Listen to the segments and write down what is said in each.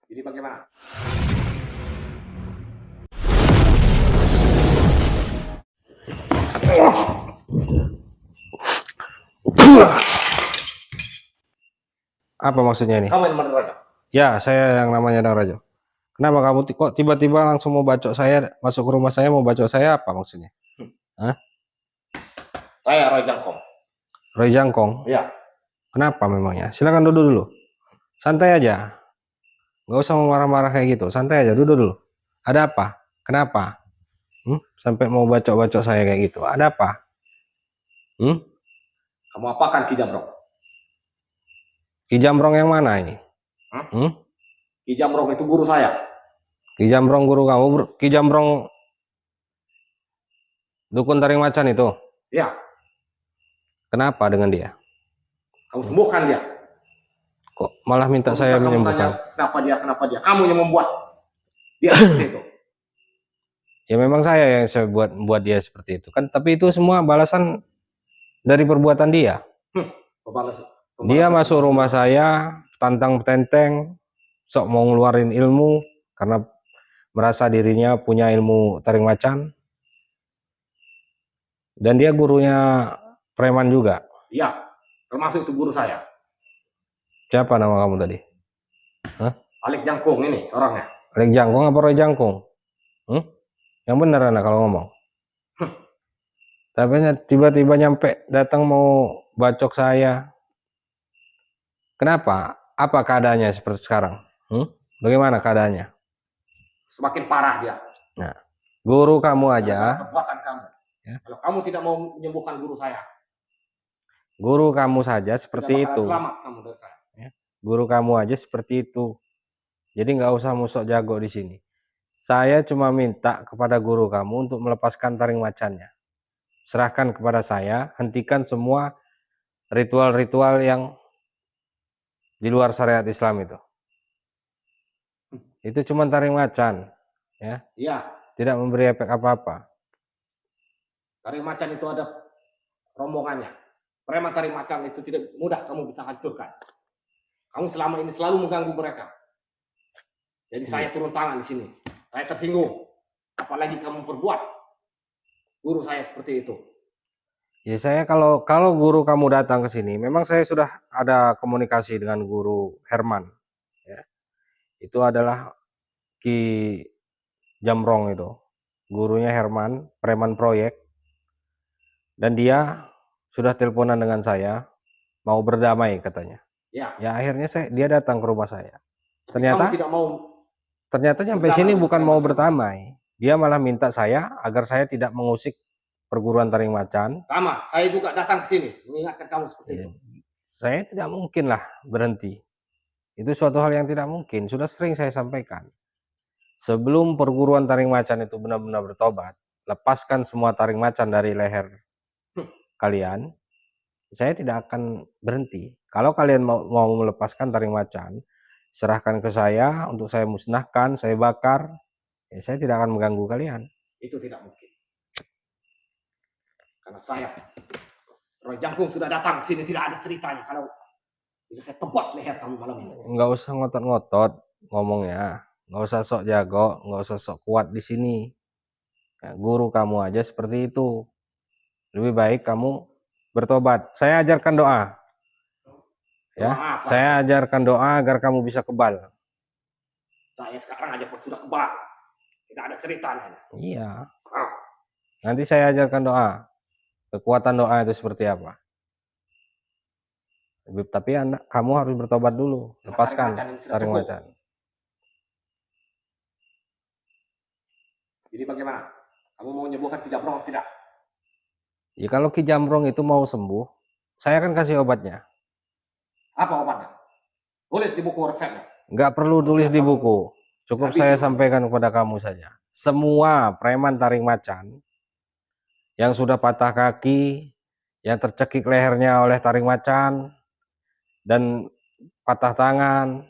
Jadi bagaimana? Apa maksudnya ini? Kamu yang menerima. Ya, saya yang namanya Dang Rajo. Kenapa kamu kok tiba-tiba langsung mau bacok saya, masuk ke rumah saya mau bacok saya, apa maksudnya? Hah? Saya Roy Jangkong. Roy Jangkong? Iya. Kenapa memangnya? Silakan duduk dulu. Santai aja. Nggak usah mau marah-marah kayak gitu. Santai aja, duduk dulu. Ada apa? Kenapa? Sampai mau bacok-bacok saya kayak gitu. Ada apa? Kamu apakan Ki Jamrong? Ki Jamrong yang mana ini? Ki Jamrong itu guru saya. Ki Jamrong guru kamu? Ki Jamrong dukun taring macan itu? Iya. Kenapa dengan dia? Kamu sembuhkan dia. Kok malah minta Kok saya bisa kamu menyembuhkan? tanya, kenapa dia? Kamu yang membuat dia seperti itu. Ya memang saya yang saya buat dia seperti itu kan, tapi itu semua balasan dari perbuatan dia. Dia masuk rumah saya tantang tenteng, sok mau ngeluarin ilmu karena merasa dirinya punya ilmu taring macan, dan dia gurunya preman juga. Iya, termasuk itu guru saya. Siapa nama kamu tadi? Alik Jangkung ini orangnya. Alik Jangkung apa Roy Jangkung? Yang benar anak kalau ngomong. Tapi tiba-tiba nyampe datang mau bacok saya. Kenapa? Apa keadaannya seperti sekarang? Bagaimana keadaannya? Semakin parah dia. Nah, guru kamu aja. Perbuatan kamu. Ya. Kalau kamu tidak mau menyembuhkan guru saya. Guru kamu saja seperti itu. Selamat kamu dari saya. Ya. Guru kamu aja seperti itu. Jadi nggak usah musok jago di sini. Saya cuma minta kepada guru kamu untuk melepaskan taring macannya. Serahkan kepada saya, hentikan semua ritual-ritual yang di luar syariat Islam itu. Itu cuma taring macan, ya. Iya. Tidak memberi efek apa-apa. Taring macan itu ada rombongannya. Preman taring macan itu tidak mudah kamu bisa hancurkan. Kamu selama ini selalu mengganggu mereka. Jadi saya turun tangan di sini. Saya tersinggung. Apalagi kamu perbuat guru saya seperti itu. Ya saya kalau guru kamu datang ke sini, memang saya sudah ada komunikasi dengan guru Herman. Ya. Itu adalah Ki Jamrong itu. Gurunya Herman, preman proyek. Dan dia sudah teleponan dengan saya, mau berdamai katanya. Ya. Ya akhirnya dia datang ke rumah saya. Ternyata kamu tidak mau. Ternyata sampai sini bukan mau berdamai. Dia malah minta saya agar saya tidak mengusik perguruan taring macan. Sama, saya juga datang ke sini mengingatkan kamu seperti itu. Saya tidak mungkin lah berhenti. Itu suatu hal yang tidak mungkin. Sudah sering saya sampaikan. Sebelum perguruan taring macan itu benar-benar bertobat, lepaskan semua taring macan dari leher kalian. Saya tidak akan berhenti. Kalau kalian mau melepaskan taring macan, serahkan ke saya untuk saya musnahkan, saya bakar. Ya, saya tidak akan mengganggu kalian. Itu tidak mungkin. Karena saya, Roy Jangkung sudah datang ke sini, tidak ada ceritanya. Kalau tidak saya tebas leher kamu malam ini. Nggak usah ngotot-ngotot ngomongnya. Nggak usah sok jago, nggak usah sok kuat di sini. Ya, guru kamu aja seperti itu. Lebih baik kamu bertobat. Saya ajarkan doa. Ya, saya ajarkan doa agar kamu bisa kebal. Saya sekarang aja pun sudah kebal. Tidak ada ceritanya. Iya. Nanti saya ajarkan doa. Kekuatan doa itu seperti apa. Tapi kamu harus bertobat dulu. Lepaskan taring macan. Jadi bagaimana? Kamu mau menyembuhkan Ki Jamrong atau tidak? Ya kalau Ki Jamrong itu mau sembuh, saya akan kasih obatnya. Apa obatnya? Tulis di buku resepnya. Nggak perlu tulis di buku. Cukup saya sampaikan kepada kamu saja. Semua preman taring macan yang sudah patah kaki, yang tercekik lehernya oleh taring macan, dan patah tangan,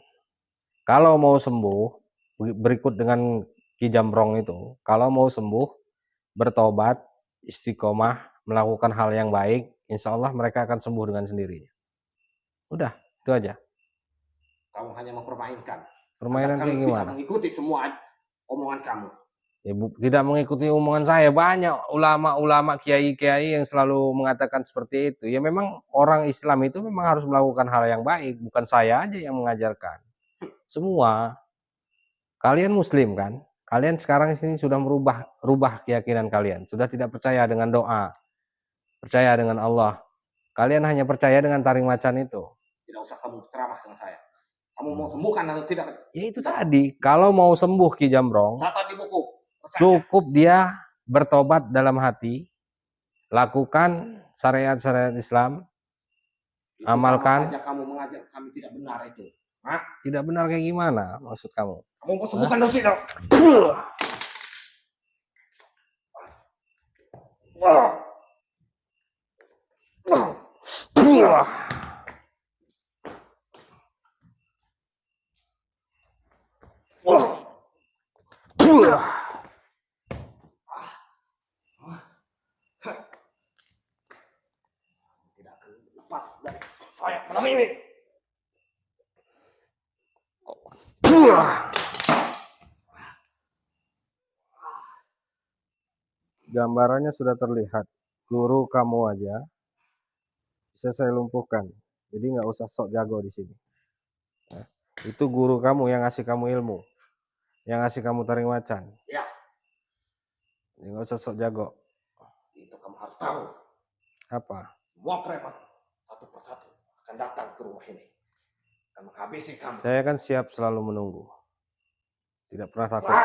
kalau mau sembuh, berikut dengan Ki Jamrong itu, kalau mau sembuh, bertobat, istiqomah, melakukan hal yang baik, insya Allah mereka akan sembuh dengan sendirinya. Udah, itu aja. Kamu hanya mempermainkan. Permainan Agar kayak kami bisa gimana? mengikuti semua omongan kamu. Ya, tidak mengikuti omongan saya. Banyak ulama-ulama, kiai-kiai yang selalu mengatakan seperti itu. Ya memang orang Islam itu memang harus melakukan hal yang baik. Bukan saya aja yang mengajarkan. Semua. Kalian Muslim kan? Kalian sekarang di sini sudah rubah keyakinan kalian. Sudah tidak percaya dengan doa. Percaya dengan Allah. Kalian hanya percaya dengan taring macan itu. Tidak usah kamu ceramah dengan saya. Kamu mau sembuhkan atau tidak? Ya itu tadi. Kalau mau sembuh Ki Jambrong, Catat di buku. cukup dia bertobat dalam hati, lakukan syariat-syariat Islam, Itu amalkan. sama saja kamu mengajak kami tidak benar itu. Hah? Tidak benar kayak gimana maksud kamu? Kamu mau sembuhkan atau tidak? Tidak akan lepas dari saya malam ini. Gambarannya sudah terlihat. Guru kamu aja bisa saya lumpuhkan. Jadi nggak usah sok jago di sini. Itu guru kamu yang ngasih kamu ilmu, yang ngasih kamu taring macan. Ya. Jadi nggak usah sok jago. Itu kamu harus tahu. Apa? Semua preman satu persatu akan datang ke rumah ini dan menghabisi kamu. Saya kan siap selalu menunggu. Tidak pernah takut.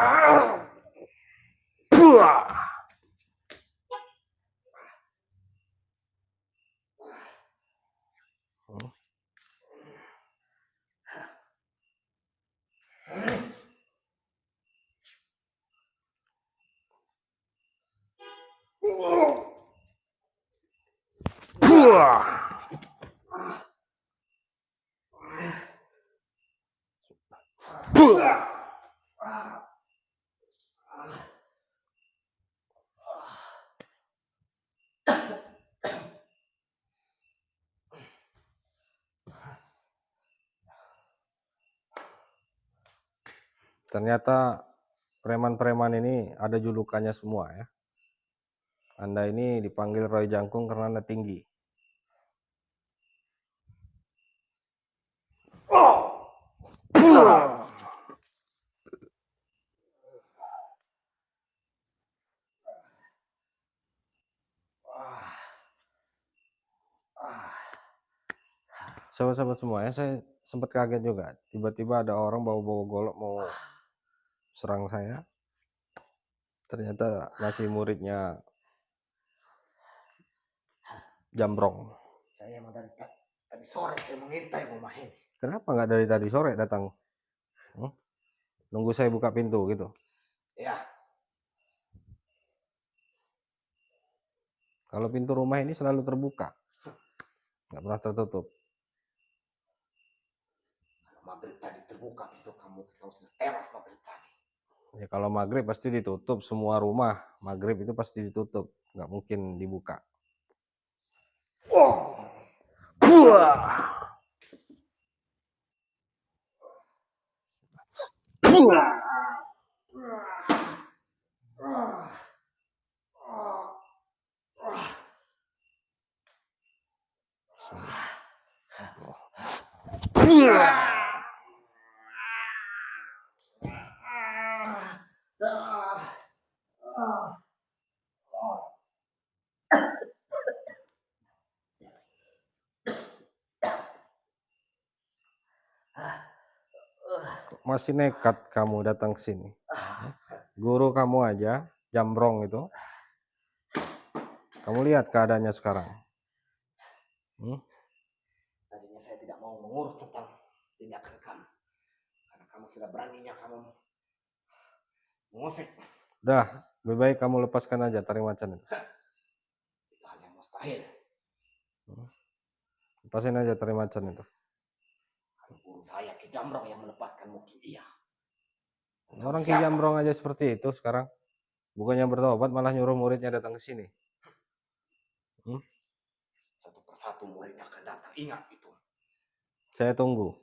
Ternyata preman-preman ini ada julukannya semua ya. Anda ini dipanggil Roy Jangkung karena Anda tinggi. Sahabat-sahabat semua ya, saya sempat kaget juga. Tiba-tiba ada orang bawa-bawa golok mau serang saya. Ternyata masih muridnya Jambrong. Saya emang dari tadi sore saya mengintai rumah ini. Kenapa nggak dari tadi sore datang? Nunggu saya buka pintu gitu. Ya. Kalau pintu rumah ini selalu terbuka, nggak pernah tertutup. Kalau maghrib tadi terbuka pintu kamu sudah tewas maghrib tadi. Ya kalau maghrib pasti ditutup, semua rumah maghrib itu pasti ditutup, nggak mungkin dibuka. Masih nekat kamu datang ke sini. Guru kamu aja, Jambrong itu. Kamu lihat keadaannya sekarang. Tadinya saya tidak mau mengurus tentang tindakan kamu. Karena kamu sudah beraninya kamu mengusik. Udah, lebih baik kamu lepaskan aja taring macan itu. Itu hal yang mustahil. Lepasin aja taring macan itu. Kalau guru saya Ki Jambrong yang melepaskan mungkin iya. Orang Ki Jambrong aja seperti itu sekarang. Bukannya bertobat malah nyuruh muridnya datang ke sini. Satu persatu muridnya akan datang. Ingat itu. Saya tunggu.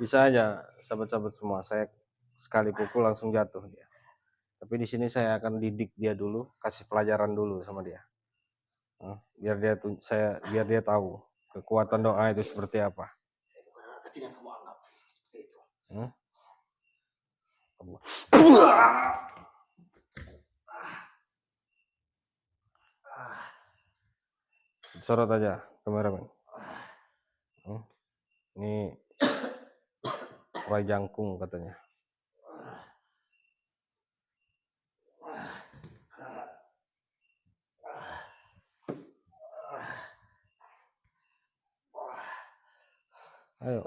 Bisa aja sahabat-sahabat semua, saya sekali pukul langsung jatuh dia. Tapi di sini saya akan didik dia dulu, kasih pelajaran dulu sama dia. Biar dia tahu kekuatan doa itu seperti apa. Tidak kamu anggap seperti itu. Sorot aja kameramen. Ini Wai Jangkung katanya. Ayo.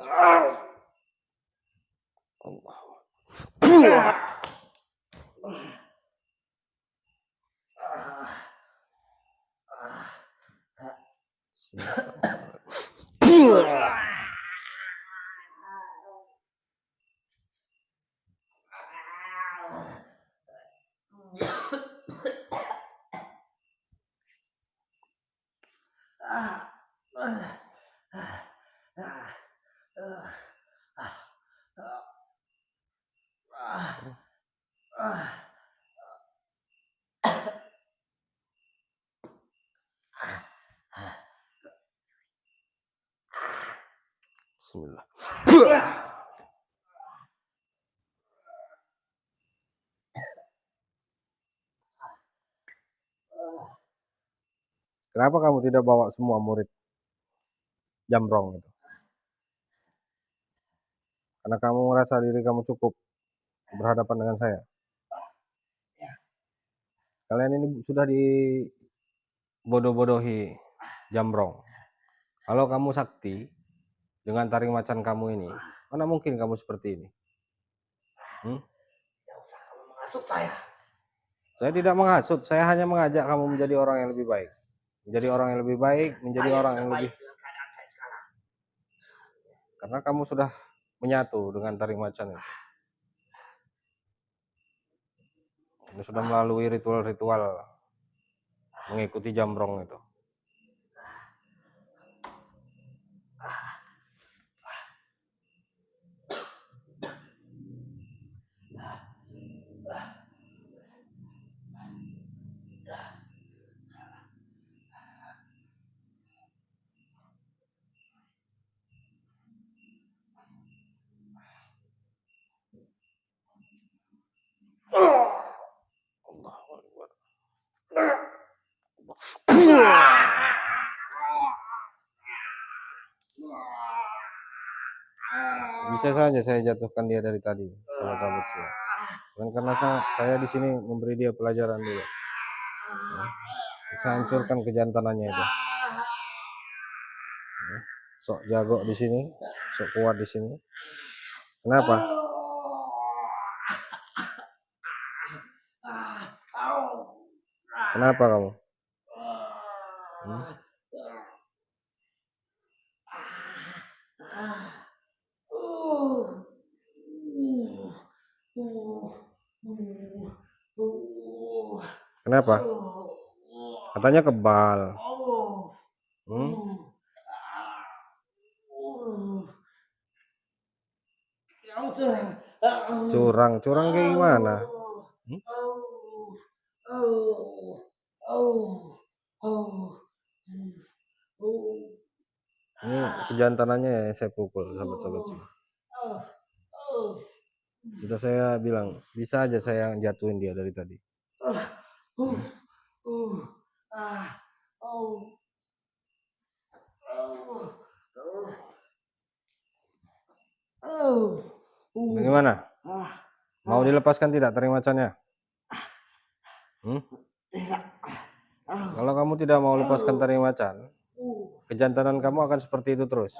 Bismillah. Kenapa kamu tidak bawa semua murid Jamrong itu? Karena kamu merasa diri kamu cukup berhadapan dengan saya. Kalian ini sudah dibodoh-bodohi Jamrong. Kalau kamu sakti dengan taring macan kamu ini, mana mungkin kamu seperti ini? Tidak usah kamu menghasut saya. Saya tidak menghasut, saya hanya mengajak kamu menjadi orang yang lebih baik. Menjadi orang yang lebih baik, menjadi Saya orang sudah yang baik lebih... dengan keadaan saya sekarang. Karena kamu sudah menyatu dengan taring macan itu. Kamu sudah melalui ritual-ritual mengikuti Jamrong itu. Bisa saja saya jatuhkan dia dari tadi, sahabat-sahabat semua. Dan karena saya di sini memberi dia pelajaran dulu. Saya hancurkan kejantanannya itu. Sok jago di sini, sok kuat di sini. Kenapa? Kenapa kamu? Kenapa? Katanya kebal. Curang kayak gimana? Ini kejantanannya ya saya pukul, sahabat-sahabat semua. Sudah saya bilang, bisa aja saya jatuhin dia dari tadi. Bagaimana? Mau dilepaskan tidak taring macannya? Kalau kamu tidak mau lepaskan taring macan, kejantanan kamu akan seperti itu terus.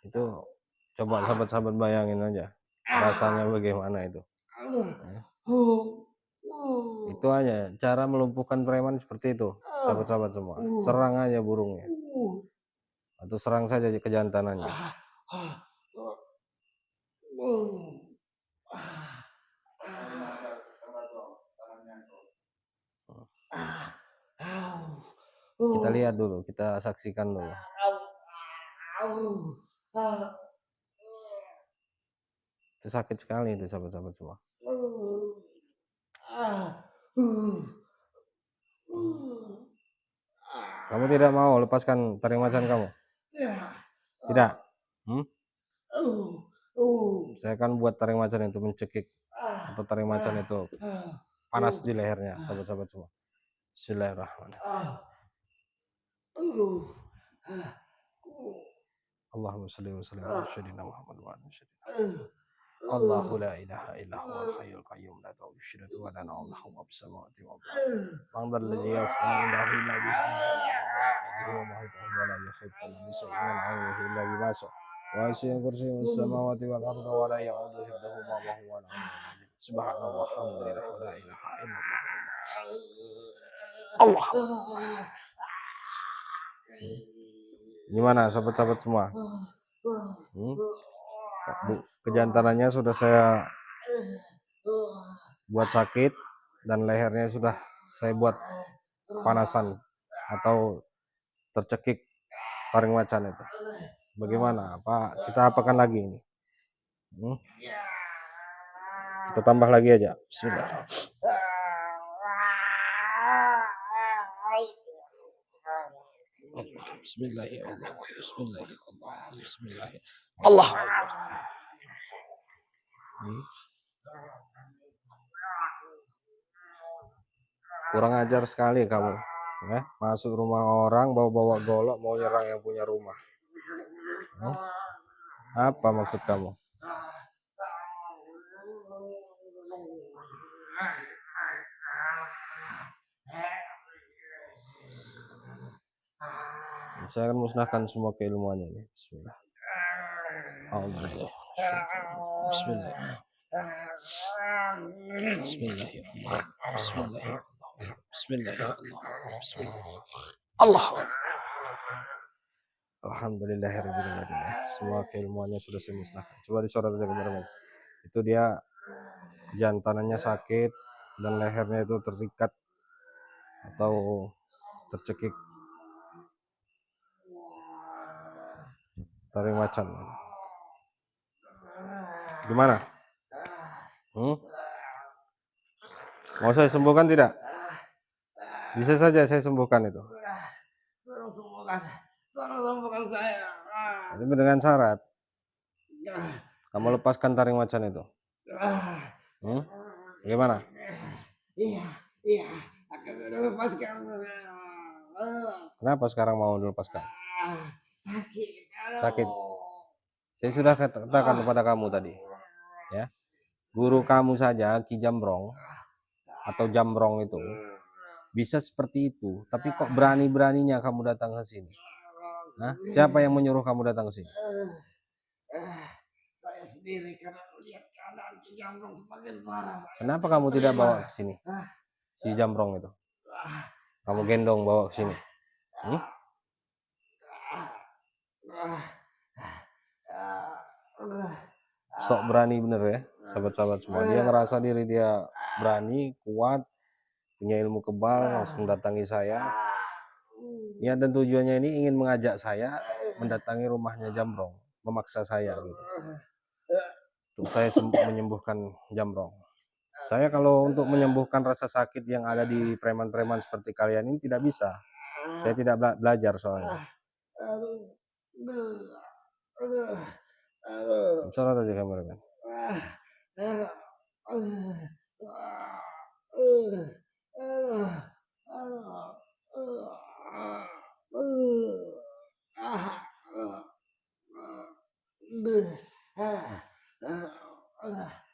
Itu coba sahabat-sahabat bayangin aja rasanya bagaimana itu. Itu aja cara melumpuhkan preman seperti itu, sahabat-sahabat semua. Serang aja burungnya, atau serang saja kejantanannya. Kita lihat dulu, kita saksikan dulu. Itu sakit sekali itu sahabat-sahabat semua. Kamu tidak mau lepaskan taring macan kamu? Tidak? Saya akan buat taring macan itu mencekik, atau taring macan itu panas di lehernya, sahabat-sahabat semua. Bismillahirrahmanirrahim. Allahumma shalli wa sallim ala sayyidina Muhammad wa ala sayyidina Allahu la ilaha illa huwal hayyul qayyum la ta'khudhuhu sinatun wa la nawm lahu ma fis samawati wa ma fil ardi man dhal ladzi yashfa'u indahu illa bi idhnihi wa ma huwa la yuhituna bi shay'in min 'ilmihi illa bima sha'a wa wasi'a kursiyyuhu as-samawati wal arda wa la ya'uduhu hifdhuhuma wa huwa al-'aliyyul 'azim subhanallah walhamdulillah wa la ilaha illallah Allah. Gimana sahabat-sahabat semua? Kejantanannya sudah saya buat sakit dan lehernya sudah saya buat kepanasan atau tercekik taring macan itu. Bagaimana? Kita apakan lagi ini? Kita tambah lagi aja. Bismillah. Bismillahirrahmanirrahim. Bismillahirrahmanirrahim. Allah. Kurang ajar sekali kamu, ya? Masuk rumah orang bawa-bawa golok mau nyerang yang punya rumah. Apa maksud kamu? Saya akan musnahkan semua keilmuannya ini. Bismillah. Allah. Bismillah. Bismillahirrahmanirrahim. Bismillahirrahmanirrahim. Bismillahirrahmanirrahim. Bismillahirrahmanirrahim. Allah. Alhamdulillahirabbil alamin. Semua keilmuannya sudah saya musnahkan. Coba disorot aja benar-benar. Itu dia jantanannya sakit dan lehernya itu terikat atau tercekik taring macan. Gimana? Mau saya sembuhkan tidak? Bisa saja saya sembuhkan itu. Tolong sembuhkan saya. Tapi dengan syarat kamu lepaskan taring macan itu. Bagaimana? Iya, akan lepaskan. Kenapa sekarang mau dilepaskan? Sakit. Saya sudah katakan kepada kamu tadi, ya. Guru kamu saja Ki Jambrong atau Jambrong itu bisa seperti itu, tapi kok berani-beraninya kamu datang ke sini? Siapa yang menyuruh kamu datang ke sini? Saya sendiri karena melihat keadaan Ki Jambrong semakin parah. Kenapa kamu tidak bawa ke sini? Si Jambrong itu. Kamu gendong bawa ke sini. Sok berani bener ya, sahabat-sahabat semua. Dia ngerasa diri dia berani, kuat, punya ilmu kebal, langsung datangi saya. Niat dan tujuannya ini ingin mengajak saya mendatangi rumahnya Jambrong, memaksa saya gitu. Untuk saya menyembuhkan Jambrong. Saya kalau untuk menyembuhkan rasa sakit yang ada di preman-preman seperti kalian ini tidak bisa. Saya tidak belajar soalnya. Salah aja kameramen.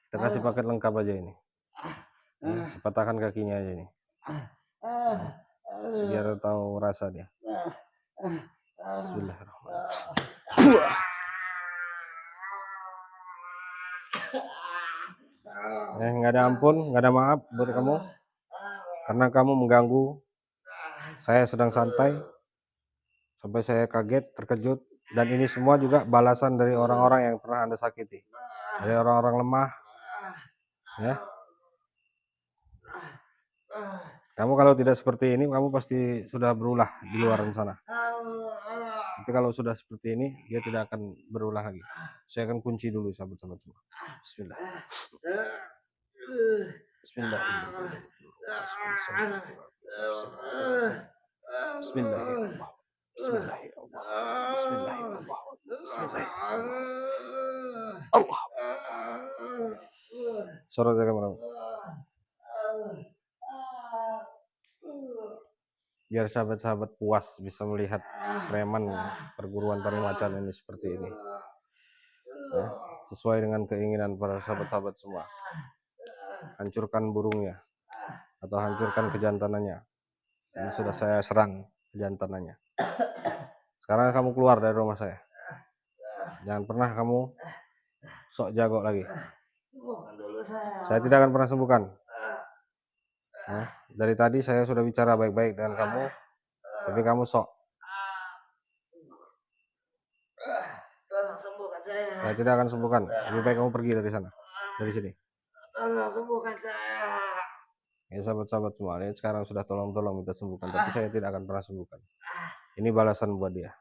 Kita kasih paket lengkap aja ini. Sepatahkan kakinya aja nih. Biar tahu rasa dia. Bismillahirrahmanirrahim. Nggak ada ampun, nggak ada maaf buat kamu, karena kamu mengganggu. Saya sedang santai, sampai saya kaget, terkejut. Dan ini semua juga balasan dari orang-orang yang pernah Anda sakiti, dari orang-orang lemah, ya. Kamu kalau tidak seperti ini, kamu pasti sudah berulah di luar sana. Tapi kalau sudah seperti ini, dia tidak akan berulah lagi. Saya akan kunci dulu, sahabat-sahabat semua. Bismillah. Bismillahirrahmanirrahim. Bismillahirrahmanirrahim. Bismillahirrahmanirrahim. Bismillahirrahmanirrahim. Bismillahirrahmanirrahim. Allah. Sorot ya kamera. Biar sahabat-sahabat puas bisa melihat preman perguruan taring macan ini seperti ini, ya, sesuai dengan keinginan para sahabat-sahabat semua. Hancurkan burungnya atau hancurkan kejantanannya. Ini sudah saya serang kejantanannya. Sekarang kamu keluar dari rumah saya. Jangan pernah kamu sok jago lagi. Saya tidak akan pernah sembuhkan. Nah, dari tadi saya sudah bicara baik-baik dengan kamu, tapi kamu sok. Tolong sembuhkan saya. Saya tidak akan sembuhkan. Lebih baik kamu pergi dari sana, dari sini. Tolong sembuhkan saya. Ya sahabat-sahabat semua, ini sekarang sudah tolong minta sembuhkan, tapi saya tidak akan pernah sembuhkan. Ini balasan buat dia.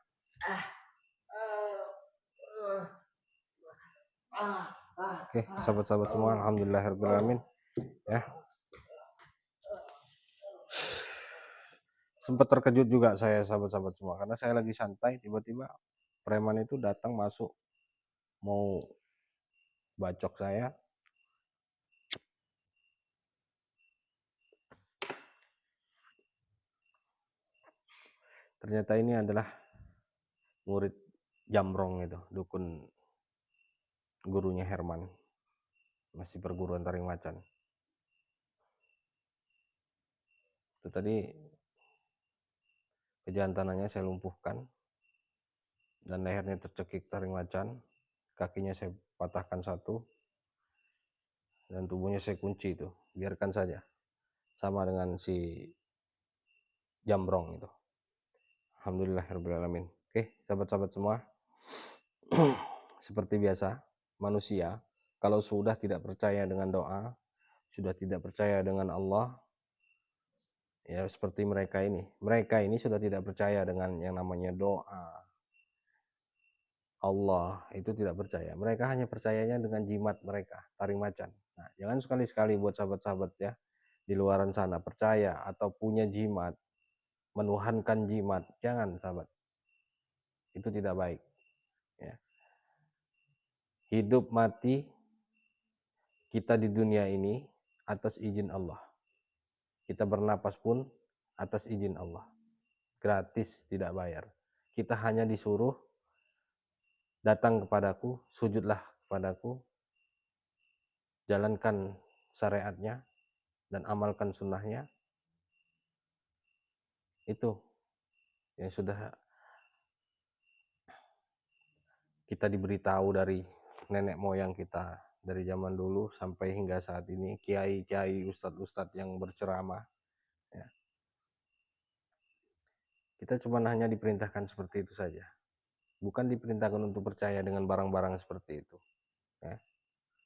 Oke, sahabat-sahabat semua, alhamdulillahirrahmanirrahim. Ya. Sempat terkejut juga saya sahabat-sahabat semua, karena saya lagi santai, tiba-tiba preman itu datang masuk mau bacok saya. Ternyata ini adalah murid Jamrong itu, dukun gurunya Herman, masih perguruan taring macan. Itu tadi kejantanannya saya lumpuhkan dan lehernya tercekik taring macan, kakinya saya patahkan satu dan tubuhnya saya kunci itu. Biarkan saja, sama dengan si Jamrong itu. Alhamdulillahirrahmanirrahim. Oke, sahabat-sahabat semua, seperti biasa, manusia kalau sudah tidak percaya dengan doa, sudah tidak percaya dengan Allah, ya seperti mereka ini sudah tidak percaya dengan yang namanya doa. Allah itu tidak percaya. Mereka hanya percayanya dengan jimat mereka, taring macan. Nah, jangan sekali-sekali buat sahabat-sahabat ya di luaran sana percaya atau punya jimat, menuhankan jimat. Jangan, sahabat. Itu tidak baik. Ya. Hidup mati kita di dunia ini atas izin Allah. Kita bernapas pun atas izin Allah. Gratis, tidak bayar. Kita hanya disuruh datang kepadaku, sujudlah kepadaku, jalankan syariatnya dan amalkan sunnahnya. Itu yang sudah kita diberitahu dari nenek moyang kita dari zaman dulu sampai hingga saat ini, kiai-kiai, ustadz-ustadz yang berceramah. Ya. Kita cuma hanya diperintahkan seperti itu saja. Bukan diperintahkan untuk percaya dengan barang-barang seperti itu. Ya.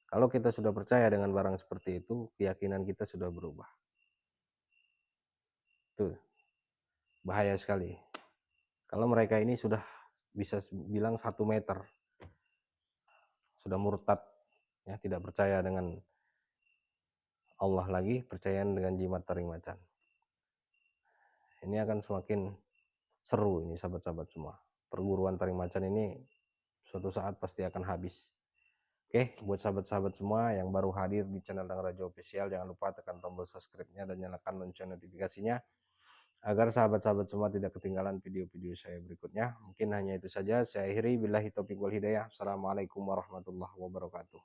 Kalau kita sudah percaya dengan barang seperti itu, keyakinan kita sudah berubah. Itu bahaya sekali. Kalau mereka ini sudah bisa bilang 1 meter, sudah murtad, ya, tidak percaya dengan Allah lagi, percaya dengan jimat taring macan. Ini akan semakin seru ini sahabat-sahabat semua. Perguruan taring macan ini suatu saat pasti akan habis. Oke, buat sahabat-sahabat semua yang baru hadir di channel Dang Rajo Official, jangan lupa tekan tombol subscribe-nya dan nyalakan lonceng notifikasinya agar sahabat-sahabat semua tidak ketinggalan video-video saya berikutnya. Mungkin hanya itu saja. Saya akhiri, billahi taufiq wal hidayah. Assalamualaikum warahmatullahi wabarakatuh.